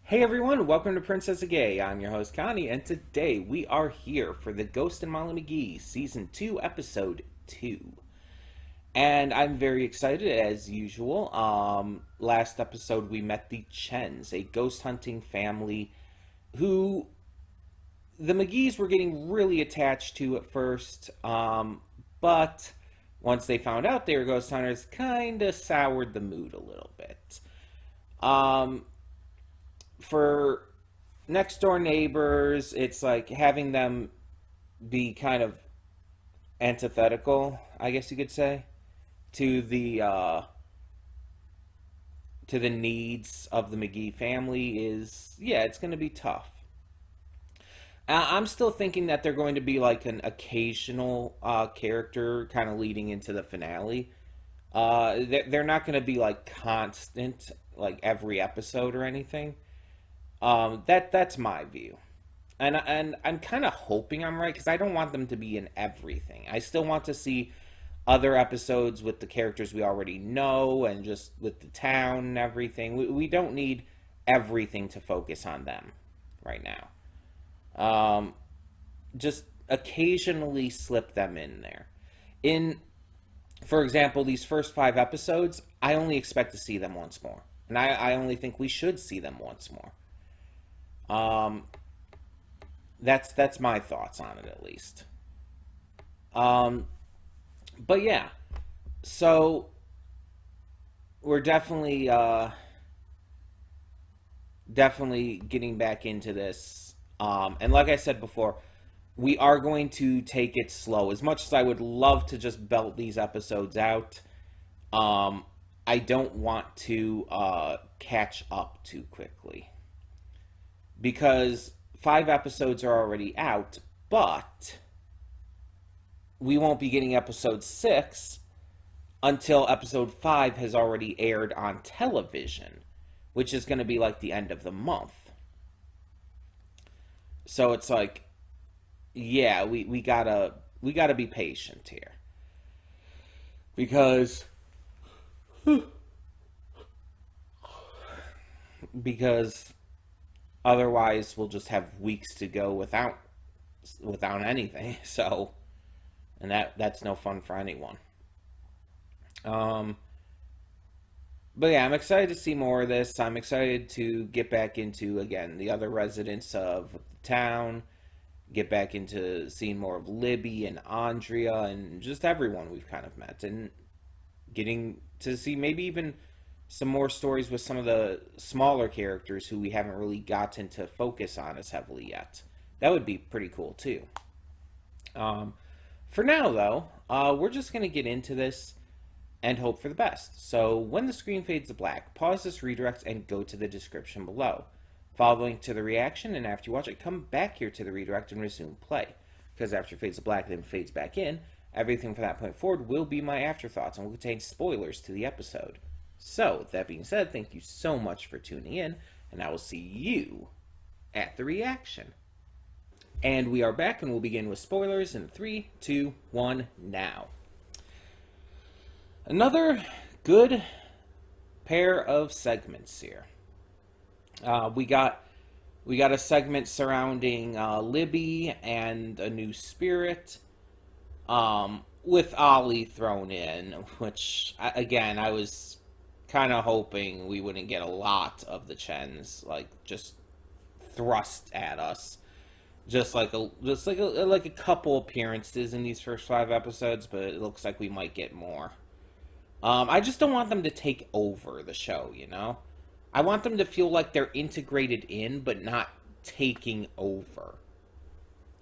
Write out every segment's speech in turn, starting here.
Hey everyone, welcome to Princess of Gay. I'm your host Connie, and today we are here for the Ghost and Molly McGee Season 2, Episode 2. And I'm very excited as usual. Last episode we met the Chens, a ghost hunting family who the McGees were getting really attached to at first, but once they found out they were ghost hunters, kind of soured the mood a little bit. Um, for next door neighbors, it's like having them be kind of antithetical, I guess you could say, to the needs of the McGee family is, yeah, it's going to be tough. I'm still thinking that they're going to be like an occasional character kind of leading into the finale. They're not going to be like constant, like every episode or anything. That's my view, and I'm kind of hoping I'm right because I don't want them to be in everything. I still want to see other episodes with the characters we already know and just with the town and everything. We don't need everything to focus on them right now. Just occasionally slip them in there. In, for example, these first 5 episodes, I only expect to see them once more, and I only think we should see them once more. Um, that's my thoughts on it at least. Um, but yeah, so we're definitely getting back into this. And like I said before, we are going to take it slow. As much as I would love to just belt these episodes out, um, I don't want to catch up too quickly because 5 episodes are already out, but we won't be getting episode 6 until episode 5 has already aired on television, which is going to be like the end of the month. So it's like, yeah, we gotta be patient here because because otherwise we'll just have weeks to go without anything. So, and that's no fun for anyone. Um, but yeah, I'm excited to see more of this. I'm excited to get back into again the other residents of the town, get back into seeing more of Libby and Andrea and just everyone we've kind of met, and getting to see maybe even some more stories with some of the smaller characters who we haven't really gotten to focus on as heavily yet. That would be pretty cool too. Um, for now, though, we're just going to get into this and hope for the best. So when the screen fades to black, pause this redirect and go to the description below. Follow the link to the reaction, and after you watch it, come back here to the redirect and resume play. Because after it fades to black, then fades back in, everything from that point forward will be my afterthoughts and will contain spoilers to the episode. So, with that being said, thank you so much for tuning in, and I will see you at the reaction. And we are back, and we'll begin with spoilers in 3, 2, 1, now. Another good pair of segments here. We got a segment surrounding Libby and a new spirit, with Ollie thrown in, which again I was kind of hoping we wouldn't get a lot of the Chens like just thrust at us, like a couple appearances in these first 5 episodes, but it looks like we might get more. I just don't want them to take over the show, you know? I want them to feel like they're integrated in, but not taking over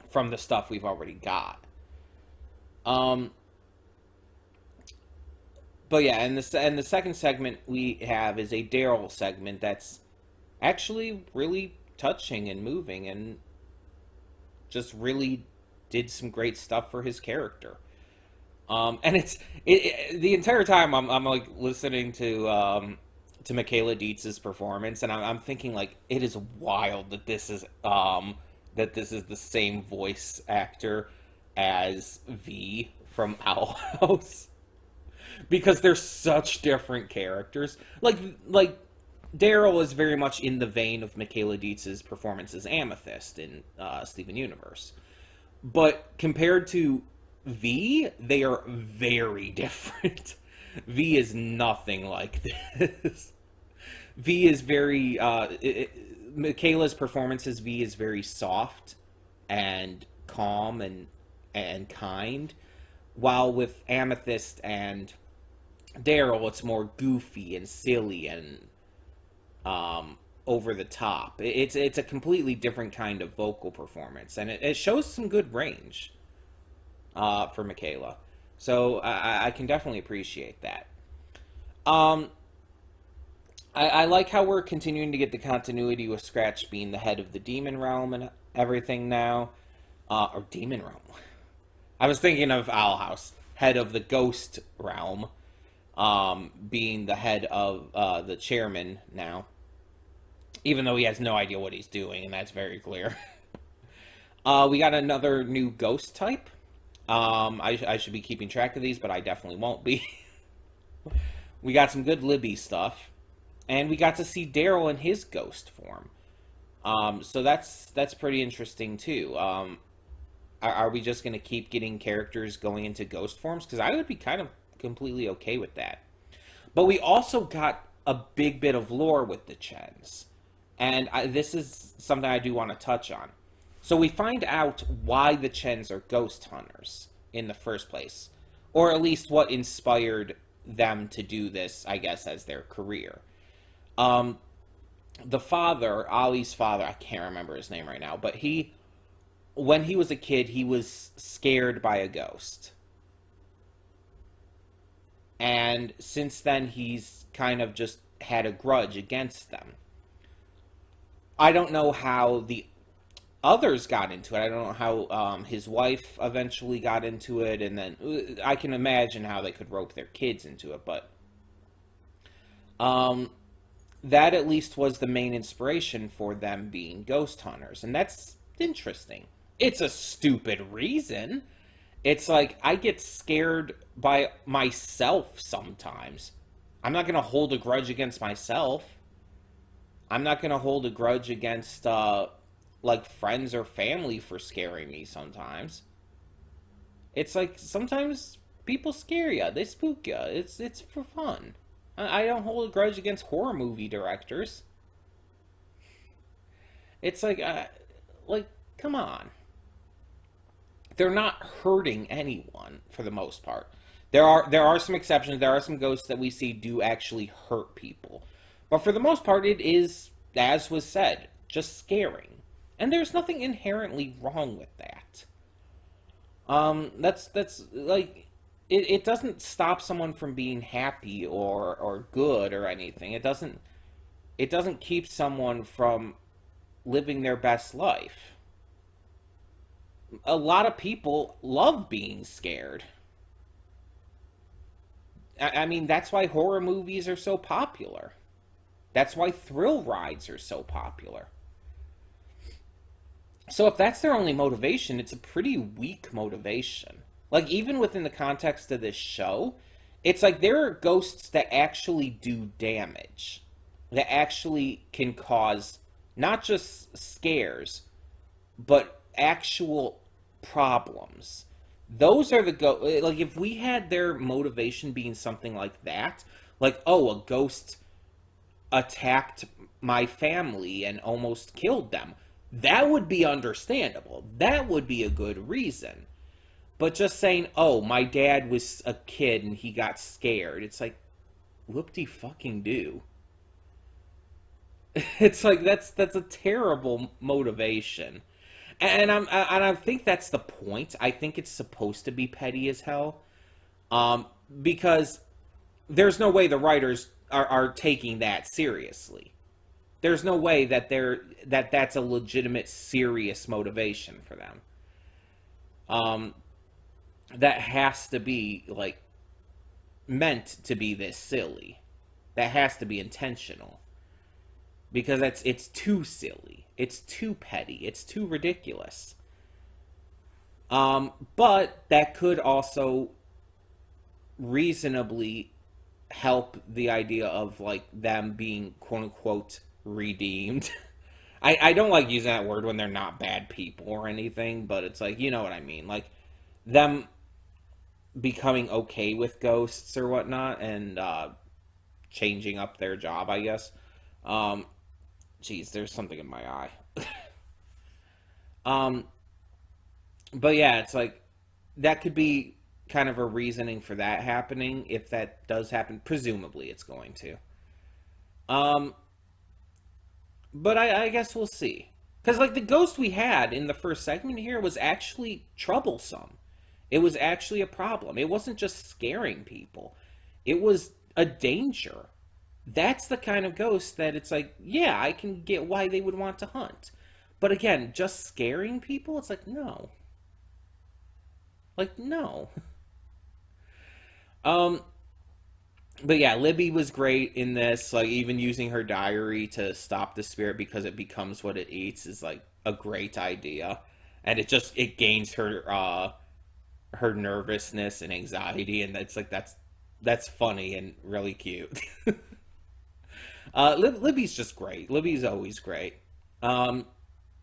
from the stuff we've already got. Um, but yeah, and the second segment we have is a Daryl segment that's actually really touching and moving, and just really did some great stuff for his character. And the entire time I'm like listening to Michaela Dietz's performance, and I'm thinking like it is wild that this is the same voice actor as V from Owl House because they're such different characters. Like Daryl is very much in the vein of Michaela Dietz's performance as Amethyst in Steven Universe. But compared to V, they are very different. V is nothing like this. V is very... Michaela's performance as V is very soft and calm and kind. While with Amethyst and Daryl, it's more goofy and silly and over the top. It's a completely different kind of vocal performance, and it shows some good range for Michaela. So I can definitely appreciate that. I like how we're continuing to get the continuity with Scratch being the head of the demon realm and everything now. Or demon realm. I was thinking of Owl House, head of the ghost realm, being the head of the chairman now. Even though he has no idea what he's doing, and that's very clear. We got another new ghost type. I should be keeping track of these, but I definitely won't be. We got some good Libby stuff. And we got to see Daryl in his ghost form. So that's pretty interesting, too. Are we just going to keep getting characters going into ghost forms? Because I would be kind of completely okay with that. But we also got a big bit of lore with the Chens. And this is something I do want to touch on. So we find out why the Chens are ghost hunters in the first place. Or at least what inspired them to do this, I guess, as their career. The father, Ollie's father, I can't remember his name right now, but when he was a kid, he was scared by a ghost. And since then, he's kind of just had a grudge against them. I don't know how the others got into it. I don't know how his wife eventually got into it, and then I can imagine how they could rope their kids into it, but that at least was the main inspiration for them being ghost hunters, and that's interesting. It's a stupid reason. It's like, I get scared by myself sometimes. I'm not going to hold a grudge against myself. I'm not going to hold a grudge against, like, friends or family for scaring me sometimes. It's like, sometimes people scare you. They spook you. It's for fun. I don't hold a grudge against horror movie directors. It's like, come on. They're not hurting anyone, for the most part. There are some exceptions. There are some ghosts that we see do actually hurt people. But for the most part, it is, as was said, just scaring. And there's nothing inherently wrong with that. That's like, it doesn't stop someone from being happy or good or anything. It doesn't keep someone from living their best life. A lot of people love being scared. I mean, that's why horror movies are so popular. That's why thrill rides are so popular. So if that's their only motivation, it's a pretty weak motivation. Like, even within the context of this show, it's like there are ghosts that actually do damage. That actually can cause not just scares, but actual problems. Those are the like, if we had their motivation being something like that, like, oh, a ghost attacked my family and almost killed them, that would be understandable. That would be a good reason. But just saying, oh, my dad was a kid and he got scared, it's like, whoop-de-fucking-do. It's like, that's a terrible motivation. And I think that's the point. I think it's supposed to be petty as hell. Because there's no way the writers are taking that seriously. There's no way that that's a legitimate, serious motivation for them. That has to be, like, meant to be this silly. That has to be intentional. Because it's too silly. It's too petty. It's too ridiculous. But that could also reasonably help the idea of like them being quote unquote redeemed. I don't like using that word when they're not bad people or anything, but it's like, you know what I mean. Like them becoming okay with ghosts or whatnot and changing up their job, I guess. Um, Geez, there's something in my eye. um, but yeah, it's like that could be kind of a reasoning for that happening if that does happen. Presumably, it's going to. Um, but I guess we'll see. Because like the ghost we had in the first segment here was actually troublesome. It was actually a problem. It wasn't just scaring people. It was a danger. That's the kind of ghost that it's like, yeah, I can get why they would want to hunt. But again, just scaring people, it's like, no. Like, no. Um, but yeah, Libby was great in this. Like, even using her diary to stop the spirit because it becomes what it eats is like a great idea. And it gains her nervousness and anxiety, and that's funny and really cute. Libby's just great. Libby's always great. Um,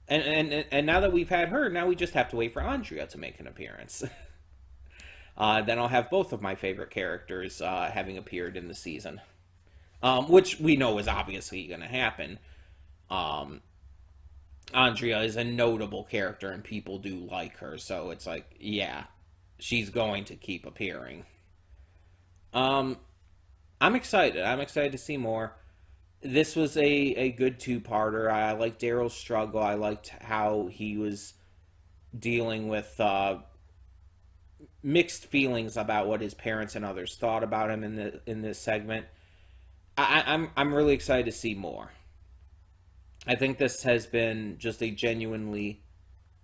and now that we've had her, now we just have to wait for Andrea to make an appearance. Then I'll have both of my favorite characters having appeared in the season, which we know is obviously going to happen. Um, Andrea is a notable character, and people do like her, so it's like, yeah, she's going to keep appearing. Um, I'm excited. I'm excited to see more. This was a good two-parter. I liked Daryl's struggle. I liked how he was dealing with mixed feelings about what his parents and others thought about him in this segment. I'm really excited to see more. I think this has been just a genuinely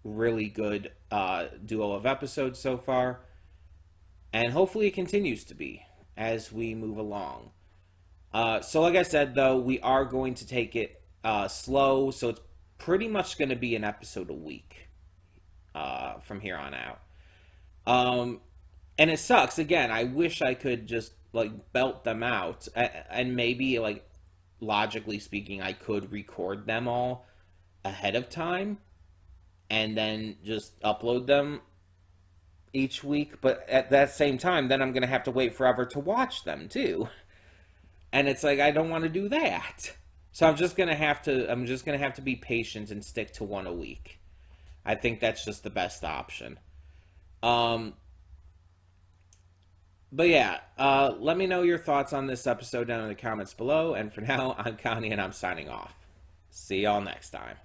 really good duo of episodes so far, and hopefully it continues to be as we move along. So like I said, though, we are going to take it slow, so it's pretty much going to be an episode a week from here on out. Um, and it sucks. Again, I wish I could just like belt them out, and maybe like logically speaking, I could record them all ahead of time and then just upload them each week. But at that same time, then I'm going to have to wait forever to watch them too. And it's like I don't want to do that. So I'm just going to have to be patient and stick to one a week. I think that's just the best option. Um but yeah, let me know your thoughts on this episode down in the comments below. And for now, I'm Connie and I'm signing off. See y'all next time.